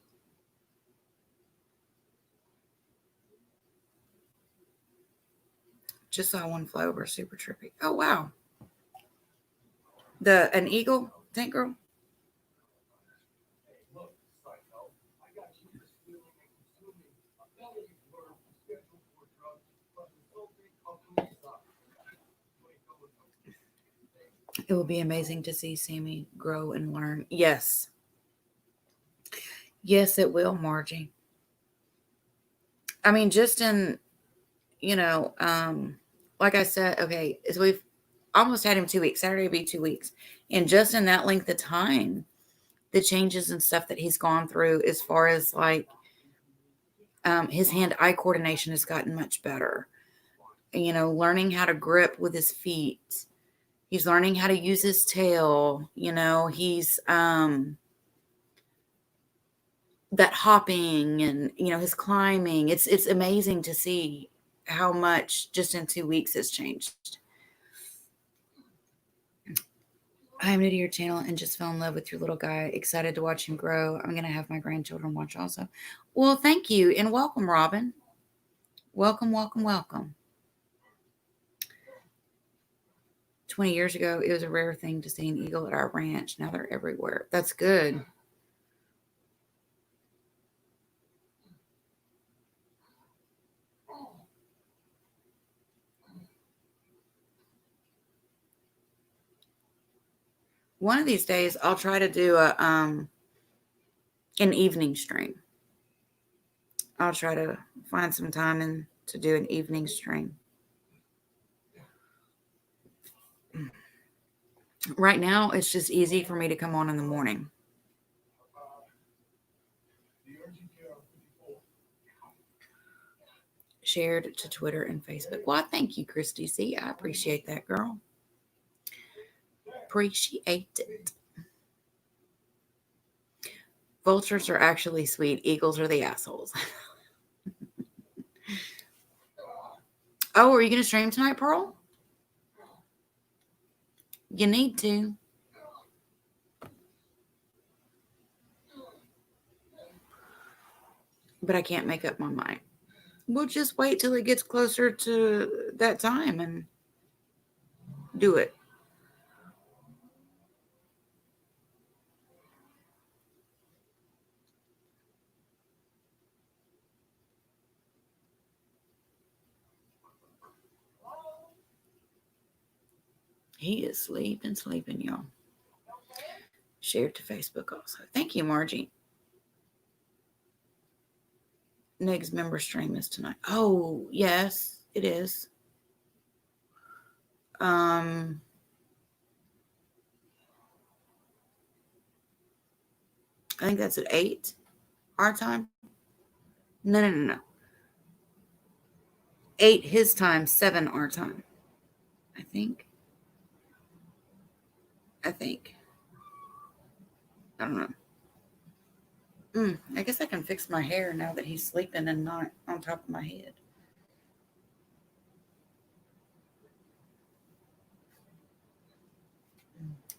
Just saw one fly over, super trippy. Oh, wow. An eagle, Tank Girl? It will be amazing to see Sammy grow and learn. Yes. Yes, it will, Margie. I mean, just in, you know, like I said, okay, so we've almost had him 2 weeks. Saturday will be 2 weeks. And just in that length of time, the changes and stuff that he's gone through as far as like his hand-eye coordination has gotten much better. Learning how to grip with his feet. He's learning how to use his tail. He's that hopping and his climbing. It's amazing to see how much just in 2 weeks has changed. I'm new to your channel and just fell in love with your little guy. Excited to watch him grow. I'm gonna have my grandchildren watch also. Well, thank you and welcome, Robin. Welcome, welcome, welcome. 20 years ago, it was a rare thing to see an eagle at our ranch. Now they're everywhere. That's good. One of these days, I'll try to do an evening stream. I'll try to find some time and to do an evening stream. Right now, it's just easy for me to come on in the morning. Shared to Twitter and Facebook. Well, thank you, Christy C. I appreciate that, girl. Appreciate it. Vultures are actually sweet. Eagles are the assholes. Oh, are you going to stream tonight, Pearl? You need to. But I can't make up my mind. We'll just wait till it gets closer to that time and do it. He is sleeping, y'all. Shared to Facebook also. Thank you, Margie. Neg's member stream is tonight. Oh, yes, it is. I think that's at 8 our time. No. 8 his time, 7 our time. I think. I don't know. I guess I can fix my hair now that he's sleeping and not on top of my head.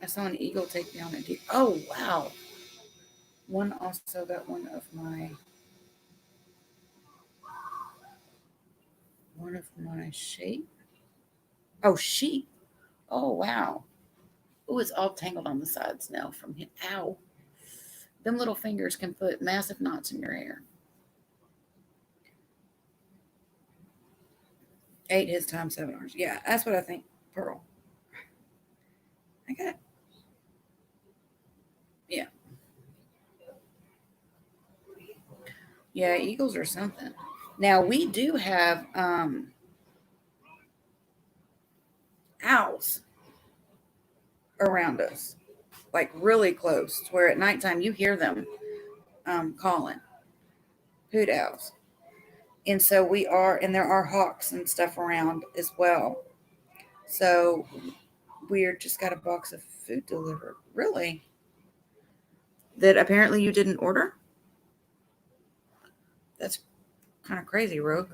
I saw an eagle take down a deer. Oh, wow. One also got one of my sheep. Oh, sheep. Oh, wow. Oh, it's all tangled on the sides now from him. Ow. Them little fingers can put massive knots in your hair. Ate his time 7 hours. Yeah, that's what I think, Pearl. I got, yeah. Yeah, eagles or something. Now, we do have owls around us, like really close, where at nighttime you hear them calling, hoot owls. And so and there are hawks and stuff around as well. So we're just got a box of food delivered. Really? That apparently you didn't order? That's kind of crazy, Rogue.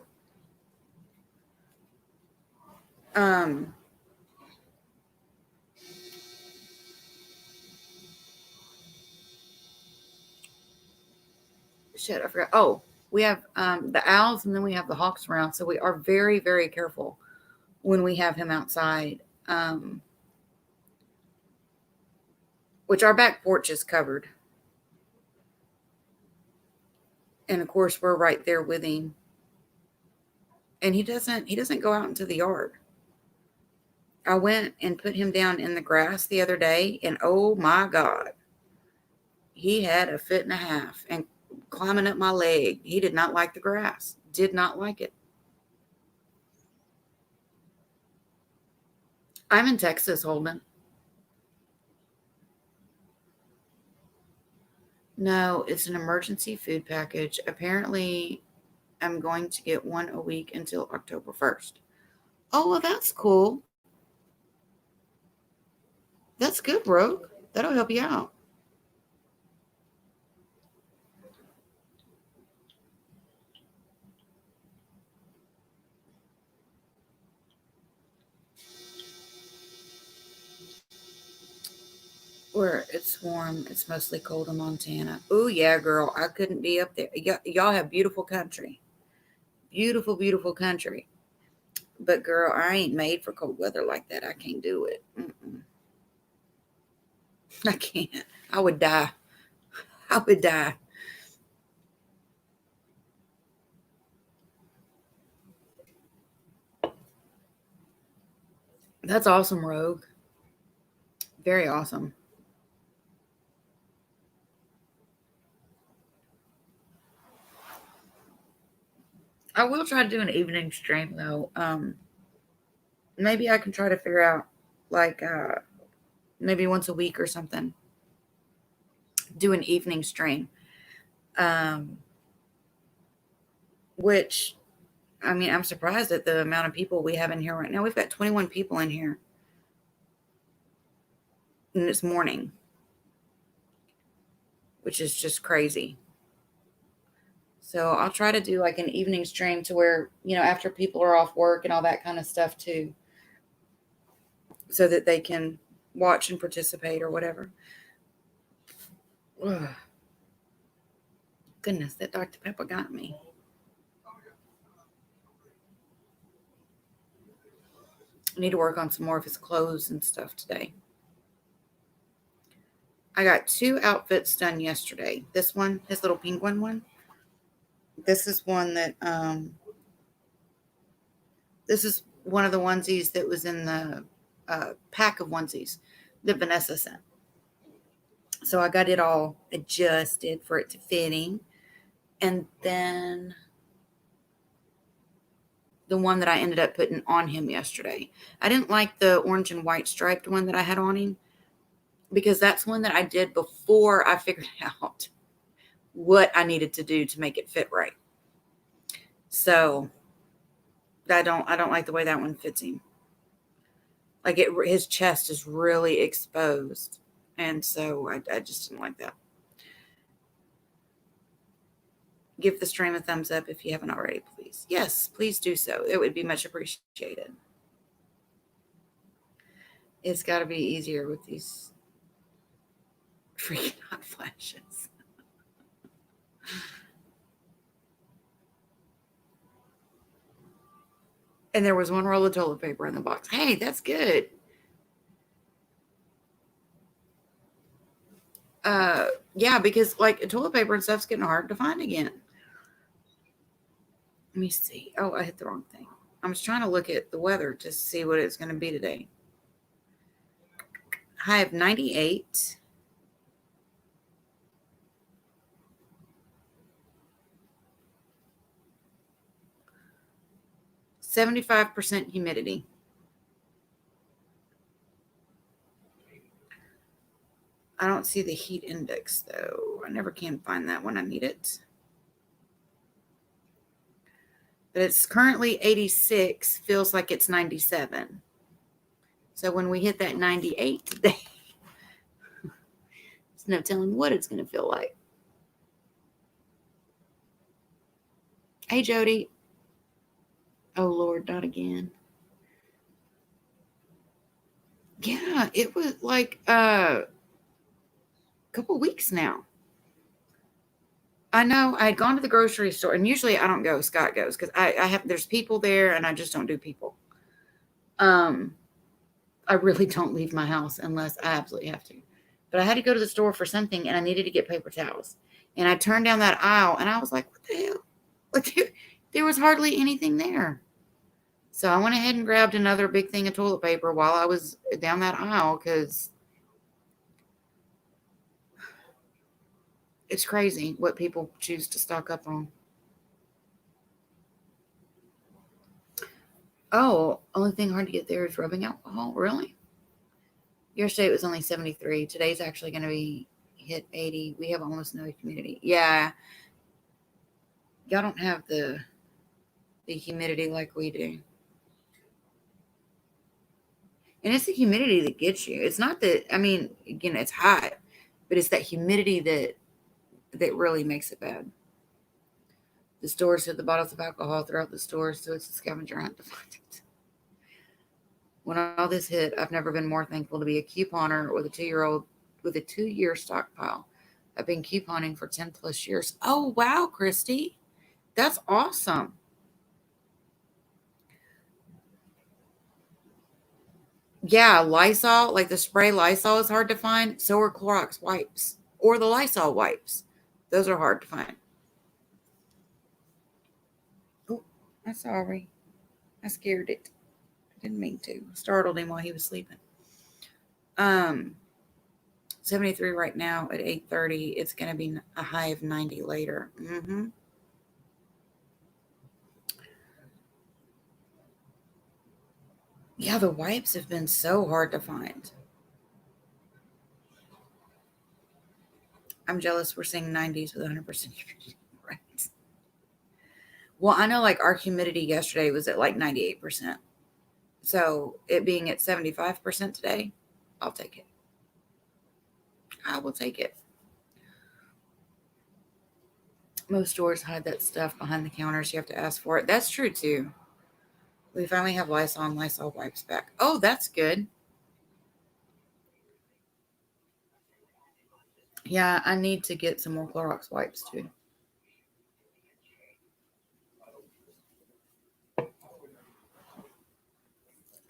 Um, shit, I forgot. Oh, we have the owls and then we have the hawks around. So we are very, very careful when we have him outside. Um, which our back porch is covered. And of course we're right there with him. And he doesn't go out into the yard. I went and put him down in the grass the other day and oh my God, he had a foot and a half and climbing up my leg. He did not like the grass. Did not like it. I'm in Texas, Holden. No, it's an emergency food package. Apparently, I'm going to get one a week until October 1st. Oh, well, that's cool. That's good, Rogue. That'll help you out. Where it's warm, it's mostly cold in Montana. Oh, yeah, girl. I couldn't be up there. Y'all have beautiful country. Beautiful, beautiful country. But, girl, I ain't made for cold weather like that. I can't do it. Mm-mm. I can't. I would die. I would die. That's awesome, Rogue. Very awesome. I will try to do an evening stream though. Maybe I can try to figure out like maybe once a week or something. Do an evening stream. Um, which I mean, I'm surprised at the amount of people we have in here right now. We've got 21 people in here, and it's morning, which is just crazy. So I'll try to do like an evening stream to where after people are off work and all that kind of stuff too, so that they can watch and participate or whatever. Ugh, goodness, that Dr. Pepper got me. I need to work on some more of his clothes and stuff today. I got 2 outfits done yesterday. This one, his little penguin one. This is one that this is one of the onesies that was in the pack of onesies that Vanessa sent. So I got it all adjusted for it to fitting. And then the one that I ended up putting on him yesterday. I didn't like the orange and white striped one that I had on him because that's one that I did before I figured out what I needed to do to make it fit right. So I don't like the way that one fits him. Like his chest is really exposed. And so I just didn't like that. Give the stream a thumbs up if you haven't already, please. Yes, please do so. It would be much appreciated. It's got to be easier with these freaking hot flashes. And there was one roll of toilet paper in the box. Hey, that's good. Yeah, because like toilet paper and stuff's getting hard to find again. Let me see. Oh, I hit the wrong thing. I was trying to look at the weather to see what it's going to be today. High of 98. %75 humidity. I don't see the heat index though. I never can find that when I need it. But it's currently 86, feels like it's 97. So when we hit that 98 today, there's no telling what it's going to feel like. Hey, Jody. Oh, Lord, not again. Yeah, it was like a couple weeks now. I know I had gone to the grocery store, and usually I don't go. Scott goes because there's people there, and I just don't do people. I really don't leave my house unless I absolutely have to. But I had to go to the store for something, and I needed to get paper towels. And I turned down that aisle, and I was like, "What the hell?" Like there was hardly anything there. So I went ahead and grabbed another big thing of toilet paper while I was down that aisle because it's crazy what people choose to stock up on. Oh, only thing hard to get there is rubbing alcohol. Really? Yesterday it was only 73. Today's actually going to be hit 80. We have almost no humidity. Yeah. Y'all don't have the humidity like we do. And it's the humidity that gets you. It's not that, I mean, again, it's hot, but it's that humidity that really makes it bad. The stores have the bottles of alcohol throughout the store, so it's a scavenger hunt to find it. When all this hit, I've never been more thankful to be a couponer with a 2-year stockpile. I've been couponing for 10 plus years. Oh, wow, Christy. That's awesome. Yeah, Lysol, like the spray Lysol is hard to find. So are Clorox wipes or the Lysol wipes. Those are hard to find. Oh, I'm sorry. I scared it. I didn't mean to. Startled him while he was sleeping. 73 right now at 8:30. It's going to be a high of 90 later. Yeah, the wipes have been so hard to find. I'm jealous we're seeing 90s with 100% humidity. Right. Well, I know like our humidity yesterday was at like 98%. So it being at 75% today, I'll take it. I will take it. Most stores hide that stuff behind the counters. You have to ask for it. That's true too. We finally have Lysol and Lysol wipes back. Oh, that's good. Yeah, I need to get some more Clorox wipes too. I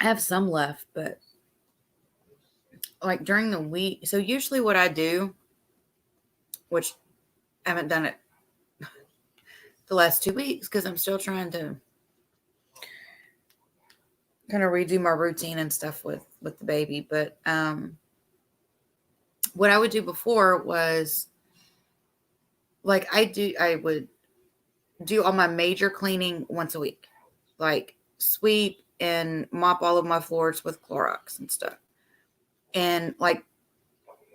have some left, but like during the week. So usually what I do, which I haven't done it the last 2 weeks because I'm still trying to kind of redo my routine and stuff with the baby. But what I would do before was like I would do all my major cleaning once a week, like sweep and mop all of my floors with Clorox and stuff, and like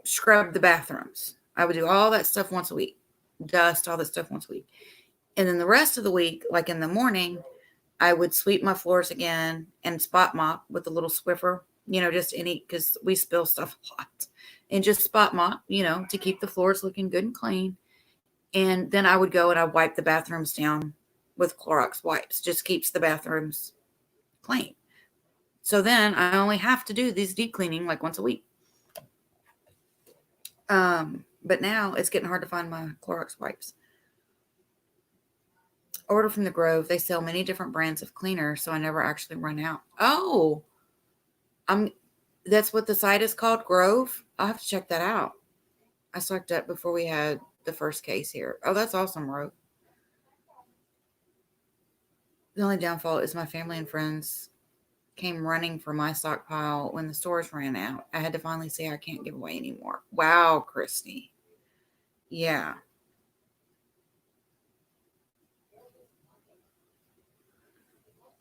scrub the bathrooms. I would do all that stuff once a week, dust all that stuff once a week, and then the rest of the week, like in the morning, I would sweep my floors again and spot mop with a little Swiffer, just because we spill stuff a lot, and just spot mop, to keep the floors looking good and clean. And then I would go and I wipe the bathrooms down with Clorox wipes. Just keeps the bathrooms clean. So then I only have to do these deep cleaning like once a week. But now it's getting hard to find my Clorox wipes. Order from the Grove. They sell many different brands of cleaner, so I never actually run out. Oh, I'm. That's what the site is called, Grove. I'll have to check that out. I sucked up before we had the first case here. Oh, that's awesome, Rove. The only downfall is my family and friends came running for my stockpile when the stores ran out. I had to finally say I can't give away anymore. Wow, Christy. Yeah.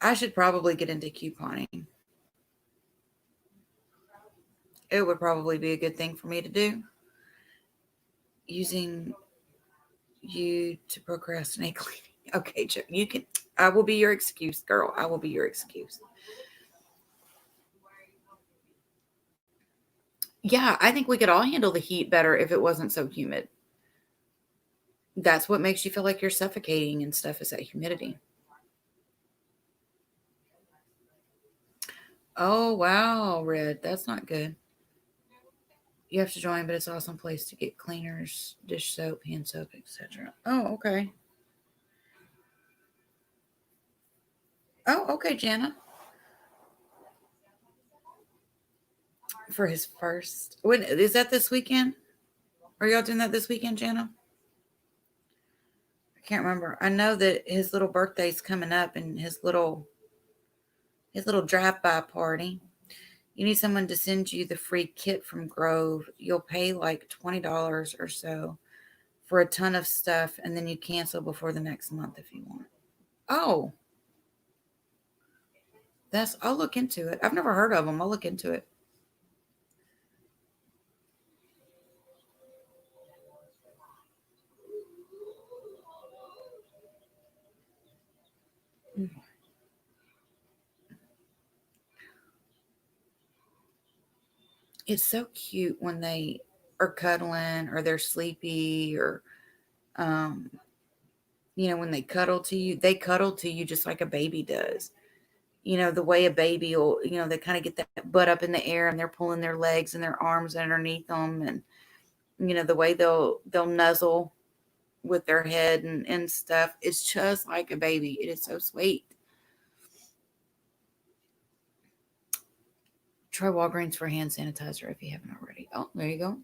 I should probably get into couponing. It would probably be a good thing for me to do. Using you to procrastinate cleaning. Okay, Joe, you can. I will be your excuse, girl. I will be your excuse. Yeah, I think we could all handle the heat better if it wasn't so humid. That's what makes you feel like you're suffocating and stuff is that humidity. Oh, wow, Red. That's not good. You have to join, but it's an awesome place to get cleaners, dish soap, hand soap, etc. Oh, okay. Oh, okay, Jana. For his first. When is that this weekend? Are y'all doing that this weekend, Jana? I can't remember. I know that his little birthday's coming up and his little drive-by party. You need someone to send you the free kit from Grove. You'll pay like $20 or so for a ton of stuff, and then you cancel before the next month if you want. Oh, I'll look into it. I've never heard of them. I'll look into it. It's so cute when they are cuddling or they're sleepy or um when they cuddle to you just like a baby does. The way a baby will, they kind of get that butt up in the air and they're pulling their legs and their arms underneath them, and the way they'll nuzzle with their head and stuff. It's just like a baby. It is so sweet. Try Walgreens for hand sanitizer if you haven't already. Oh, there you go.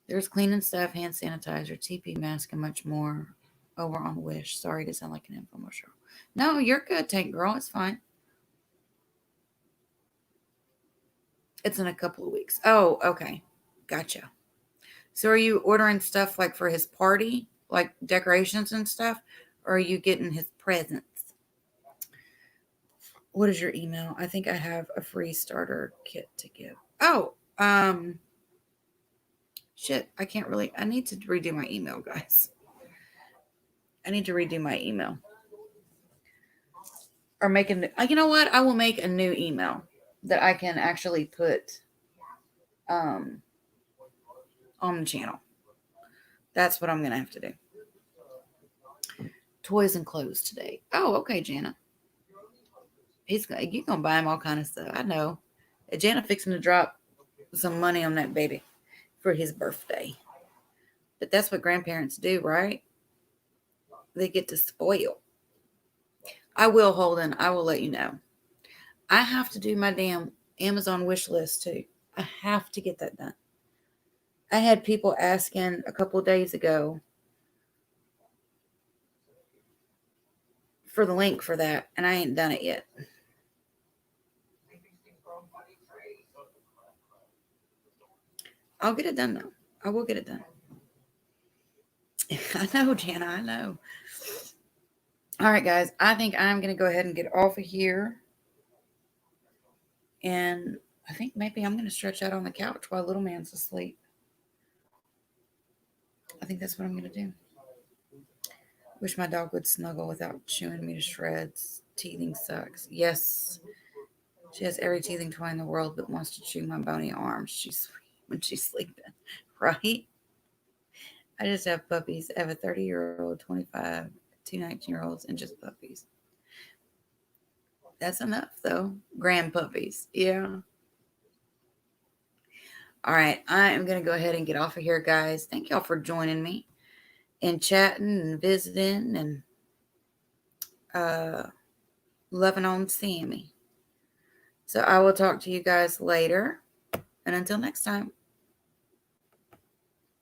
There's cleaning stuff, hand sanitizer, TP mask, and much more over on Wish. Sorry to sound like an infomercial. No, you're good, Tank Girl. It's fine. It's in a couple of weeks. Oh, okay. Gotcha. So are you ordering stuff like for his party, like decorations and stuff? Or are you getting his presents? What is your email? I think I have a free starter kit to give. Oh, shit. I need to redo my email, guys. I need to redo my email. Or you know what? I will make a new email that I can actually put um, on the channel. That's what I'm going to have to do. Toys and clothes today. Oh, okay, Jana. You're going to buy him all kind of stuff. I know. Jana fixing to drop some money on that baby for his birthday. But that's what grandparents do, right? They get to spoil. I will, Holden. I will let you know. I have to do my damn Amazon wish list too. I have to get that done. I had people asking a couple of days ago for the link for that, and I ain't done it yet. I'll get it done though. I will get it done. I know, Jana. I know. All right, guys. I think I'm going to go ahead and get off of here. And I think maybe I'm going to stretch out on the couch while little man's asleep. I think that's what I'm going to do. Wish my dog would snuggle without chewing me to shreds. Teething sucks. Yes. She has every teething toy in the world but wants to chew my bony arms. She's sweet when she's sleeping. Right? I just have puppies. I have a 30-year-old, 25, 2 19-year-olds, and just puppies. That's enough, though. Grand puppies. Yeah. All right. I am going to go ahead and get off of here, guys. Thank y'all for joining me and chatting and visiting and loving on Sammy. So I will talk to you guys later. And until next time.